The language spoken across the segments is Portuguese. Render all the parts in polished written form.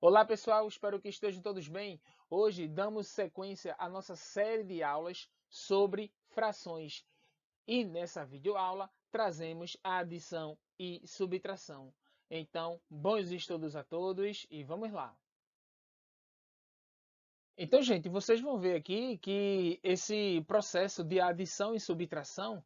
Olá pessoal, espero que estejam todos bem. Hoje damos sequência à nossa série de aulas sobre frações e nessa videoaula trazemos a adição e subtração. Então, bons estudos a todos e vamos lá. Então, gente, vocês vão ver aqui que esse processo de adição e subtração,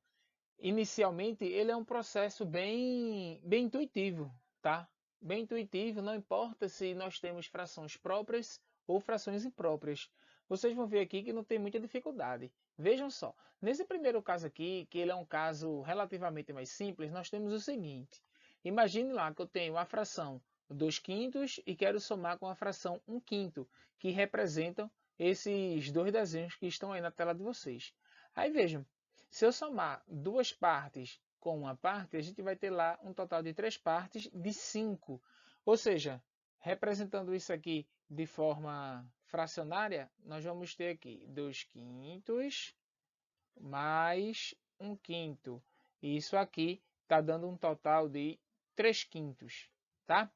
inicialmente, ele é um processo bem intuitivo, tá? Bem intuitivo, não importa se nós temos frações próprias ou frações impróprias. Vocês vão ver aqui que não tem muita dificuldade. Vejam só, nesse primeiro caso aqui, que ele é um caso relativamente mais simples, nós temos o seguinte. Imagine lá que eu tenho a fração 2 quintos e quero somar com a fração 1 quinto, que representam esses dois desenhos que estão aí na tela de vocês. Aí vejam, se eu somar duas partes com uma parte, a gente vai ter lá um total de três partes de 5. Ou seja, representando isso aqui de forma fracionária, nós vamos ter aqui 2 quintos mais 1 quinto. E isso aqui está dando um total de 3 quintos, tá?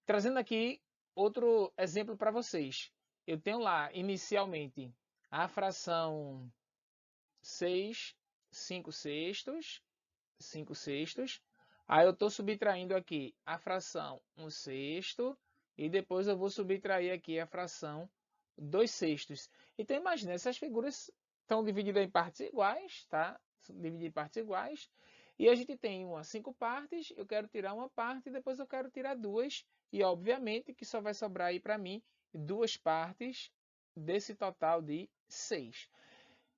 Trazendo aqui outro exemplo para vocês. Eu tenho lá, inicialmente, a fração 6, 5 sextos, 5 sextos. Aí eu estou subtraindo aqui a fração 1 sexto e depois eu vou subtrair aqui a fração 2 sextos. Então imagine, essas figuras estão divididas em partes iguais, tá? Divididas em partes iguais. E a gente tem umas 5 partes, eu quero tirar uma parte e depois eu quero tirar duas. E obviamente que só vai sobrar aí para mim duas partes desse total de 6.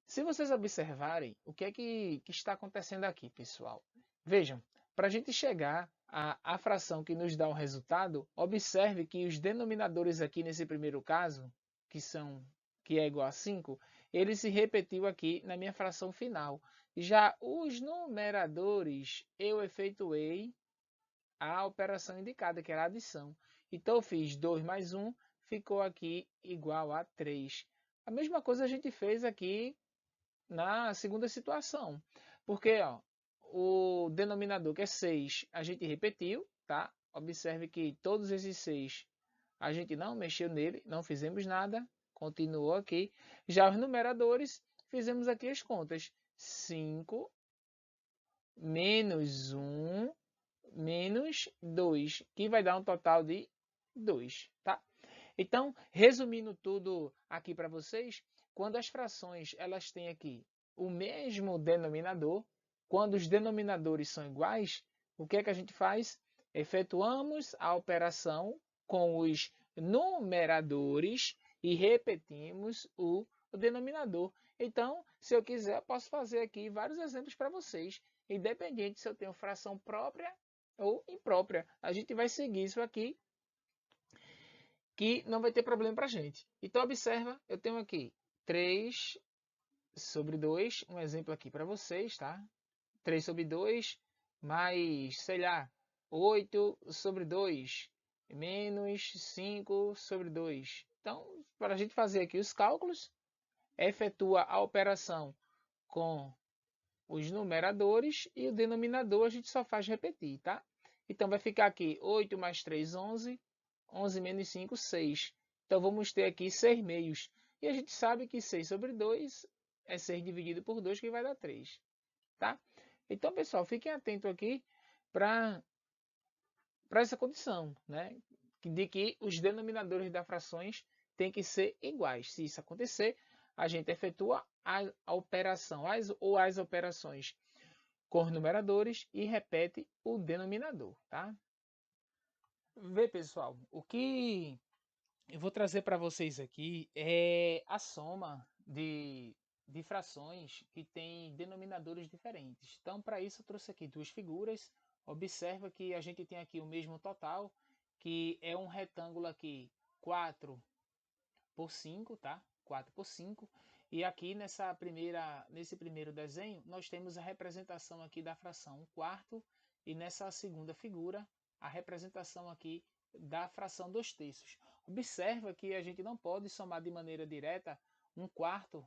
Se vocês observarem, o que é que está acontecendo aqui, pessoal? Vejam, para a gente chegar à fração que nos dá o resultado, observe que os denominadores aqui nesse primeiro caso, que é igual a 5, ele se repetiu aqui na minha fração final. Já os numeradores, eu efetuei a operação indicada, que era a adição. Então eu fiz 2 mais 1, ficou aqui igual a 3. A mesma coisa a gente fez aqui na segunda situação. Porque ó, o denominador que é 6 a gente repetiu, tá? Observe que todos esses 6 a gente não mexeu nele, não fizemos nada, continuou aqui. Já os numeradores, fizemos aqui as contas. 5 menos 1 menos 2, que vai dar um total de 2, tá? Então, resumindo tudo aqui para vocês, quando as frações elas têm aqui o mesmo denominador, quando os denominadores são iguais, o que é que a gente faz? Efetuamos a operação com os numeradores e repetimos o denominador. Então, se eu quiser, eu posso fazer aqui vários exemplos para vocês, independente se eu tenho fração própria ou imprópria. A gente vai seguir isso aqui que não vai ter problema para a gente. Então, observa, eu tenho aqui 3 sobre 2, um exemplo aqui para vocês, tá? 3 sobre 2 mais, sei lá, 8 sobre 2 menos 5 sobre 2. Então, para a gente fazer aqui os cálculos, efetua a operação com os numeradores e o denominador a gente só faz repetir, tá? Então, vai ficar aqui 8 mais 3, 11. 11 menos 5, 6. Então, vamos ter aqui 6 meios. E a gente sabe que 6 sobre 2 é 6 dividido por 2, que vai dar 3. Tá? Então, pessoal, fiquem atentos aqui para essa condição, né? De que os denominadores das frações têm que ser iguais. Se isso acontecer, a gente efetua a operação ou as operações com os numeradores e repete o denominador. Tá? Vê, pessoal, o que eu vou trazer para vocês aqui é a soma de frações que têm denominadores diferentes. Então, para isso, eu trouxe aqui duas figuras. Observa que a gente tem aqui o mesmo total, que é um retângulo aqui 4 por 5, tá? 4 por 5. E aqui nesse primeiro desenho, nós temos a representação aqui da fração 1 quarto. E nessa segunda figura, a representação aqui da fração 2 terços. Observa que a gente não pode somar de maneira direta 1 quarto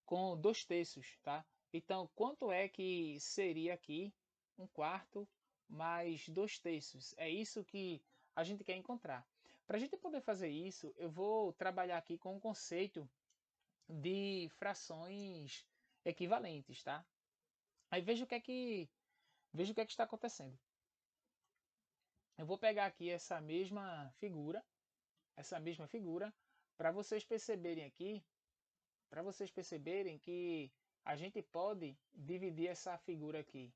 com 2 terços, tá? Então, quanto é que seria aqui 1 quarto mais 2 terços? É isso que a gente quer encontrar. Para a gente poder fazer isso, eu vou trabalhar aqui com o conceito de frações equivalentes, tá? Aí veja o que é que está acontecendo. Eu vou pegar aqui essa mesma figura, para vocês perceberem aqui, para vocês perceberem que a gente pode dividir essa figura aqui,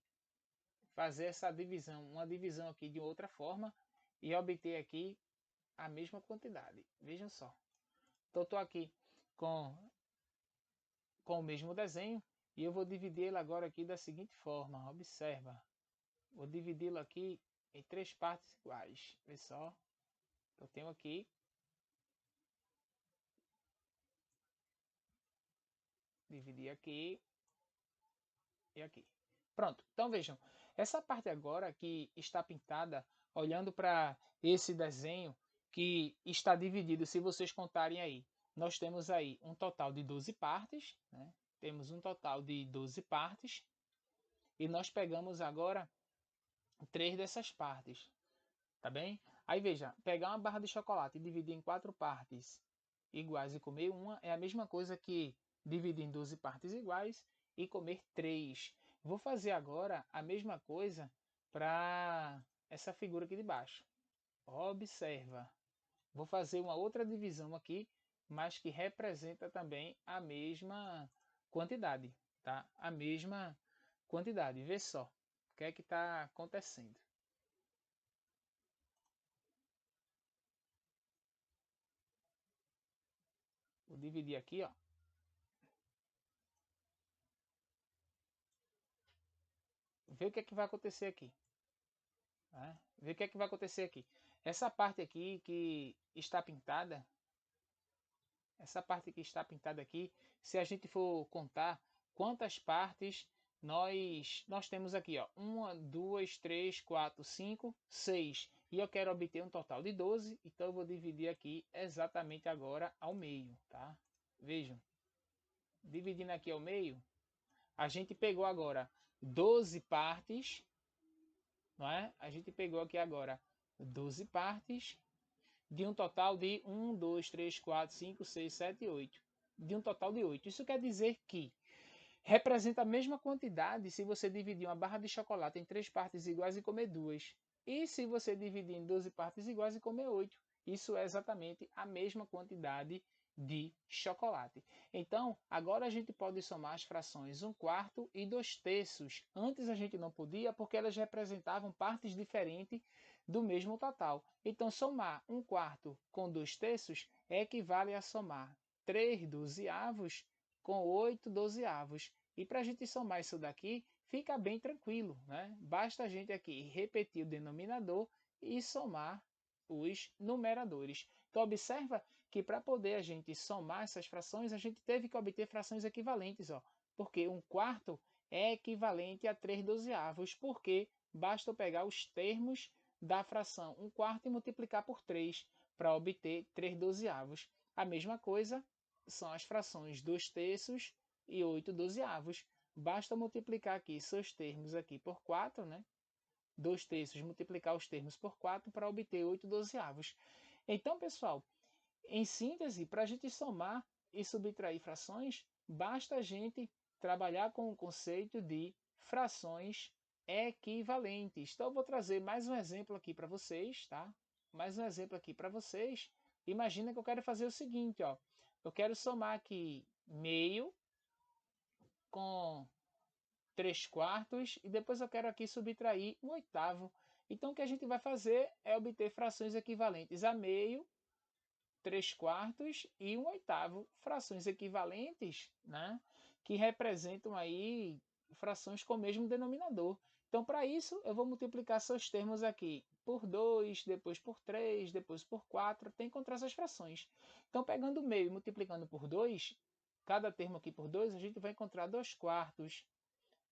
fazer essa divisão, uma divisão aqui de outra forma e obter aqui a mesma quantidade. Vejam só. Então estou aqui com, com o mesmo desenho e eu vou dividi-lo agora aqui da seguinte forma. Observa. Vou dividi-lo aqui em 3 partes iguais. Vê só. Eu tenho aqui. Dividir aqui e aqui. Pronto. Então vejam. Essa parte agora que está pintada, olhando para esse desenho que está dividido, se vocês contarem aí, nós temos aí um total de 12 partes, né? Temos um total de 12 partes e nós pegamos agora 3 dessas partes, tá bem? Aí veja, pegar uma barra de chocolate e dividir em 4 partes iguais e comer uma é a mesma coisa que dividir em 12 partes iguais e comer 3. Vou fazer agora a mesma coisa para essa figura aqui de baixo. Observa. Vou fazer uma outra divisão aqui, mas que representa também a mesma quantidade, tá? A mesma quantidade. Vê só o que é que está acontecendo. Vou dividir aqui, ó. Vê o que é que vai acontecer aqui. Né? Vê o que é que vai acontecer aqui. Essa parte aqui que está pintada, se a gente for contar quantas partes nós temos aqui, ó, 1, 2, 3, 4, 5, 6, e eu quero obter um total de 12, então eu vou dividir aqui exatamente agora ao meio, tá? Vejam, dividindo aqui ao meio, a gente pegou agora 12 partes, não é? A gente pegou aqui agora 12 partes de um total de 1, 2, 3, 4, 5, 6, 7, 8. De um total de 8. Isso quer dizer que representa a mesma quantidade se você dividir uma barra de chocolate em 3 partes iguais e comer 2. E se você dividir em 12 partes iguais e comer 8. Isso é exatamente a mesma quantidade de chocolate. Então, agora a gente pode somar as frações 1/4 e 2/3. Antes a gente não podia porque elas representavam partes diferentes do mesmo total. Então, somar 1/4 com 2/3 equivale a somar 3 dozeavos com 8 dozeavos. E para a gente somar isso daqui, fica bem tranquilo, né? Basta a gente aqui repetir o denominador e somar os numeradores. Então, observa que para poder a gente somar essas frações, a gente teve que obter frações equivalentes, ó, porque 1/4 é equivalente a 3 dozeavos, porque basta pegar os termos da fração 1/4 e multiplicar por 3 para obter 3 dozeavos. A mesma coisa são as frações 2/3 e 8 dozeavos. Basta multiplicar aqui seus termos aqui por 4, né? 2/3 multiplicar os termos por 4 para obter 8 dozeavos. Então, pessoal, em síntese, para a gente somar e subtrair frações, basta a gente trabalhar com o conceito de frações equivalentes. Então, eu vou trazer mais um exemplo aqui para vocês, tá? Mais um exemplo aqui para vocês. Imagina que eu quero fazer o seguinte, ó. Eu quero somar aqui meio com 3/4 e depois eu quero aqui subtrair 1/8. Então, o que a gente vai fazer é obter frações equivalentes a meio, 3/4 e 1/8, frações equivalentes, né, que representam aí frações com o mesmo denominador. Então, para isso, eu vou multiplicar seus termos aqui por 2, depois por 3, depois por 4, até encontrar essas frações. Então, pegando o meio e multiplicando por 2, cada termo aqui por 2, a gente vai encontrar 2/4.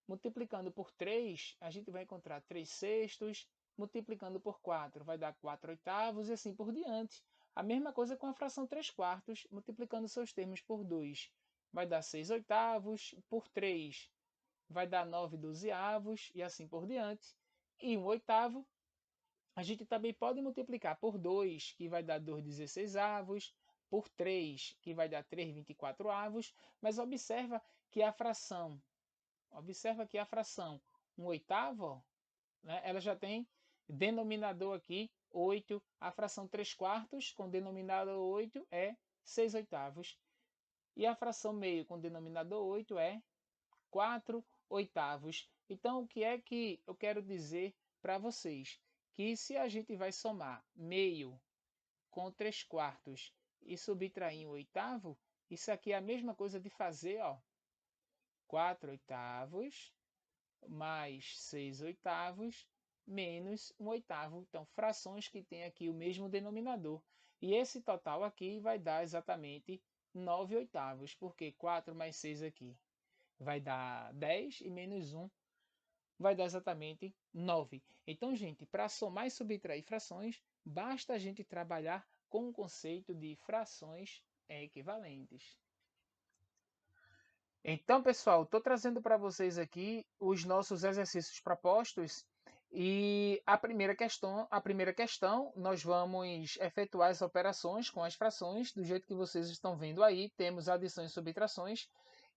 Multiplicando por 3, a gente vai encontrar 3/6. Multiplicando por 4, vai dar 4/8 e assim por diante. A mesma coisa com a fração 3/4, multiplicando seus termos por 2, vai dar 6/8, por 3 vai dar 9 dozeavos e assim por diante. E 1/8, A gente também pode multiplicar por 2, que vai dar 2,16avos, por 3, que vai dar 3,24avos, mas observa que a fração 1/8, né, ela já tem denominador aqui 8, a fração 3/4 com denominador 8 é 6/8, e a fração meio com denominador 8 é 4/8. Então, o que é que eu quero dizer para vocês? Que se a gente vai somar meio com 3/4 e subtrair 1/8, isso aqui é a mesma coisa de fazer, ó, 4/8 mais 6/8 menos 1/8. Então, frações que têm aqui o mesmo denominador. E esse total aqui vai dar exatamente 9/8, porque 4 mais 6 aqui vai dar 10 e menos 1 vai dar exatamente 9. Então, gente, para somar e subtrair frações, basta a gente trabalhar com o conceito de frações equivalentes. Então, pessoal, estou trazendo para vocês aqui os nossos exercícios propostos e a primeira questão, nós vamos efetuar as operações com as frações do jeito que vocês estão vendo aí. Temos adições e subtrações.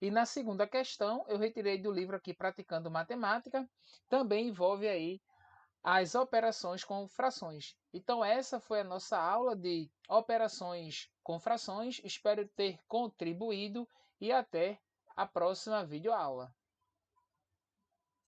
E na segunda questão, eu retirei do livro aqui Praticando Matemática, também envolve aí as operações com frações. Então essa foi a nossa aula de operações com frações. Espero ter contribuído e até a próxima videoaula.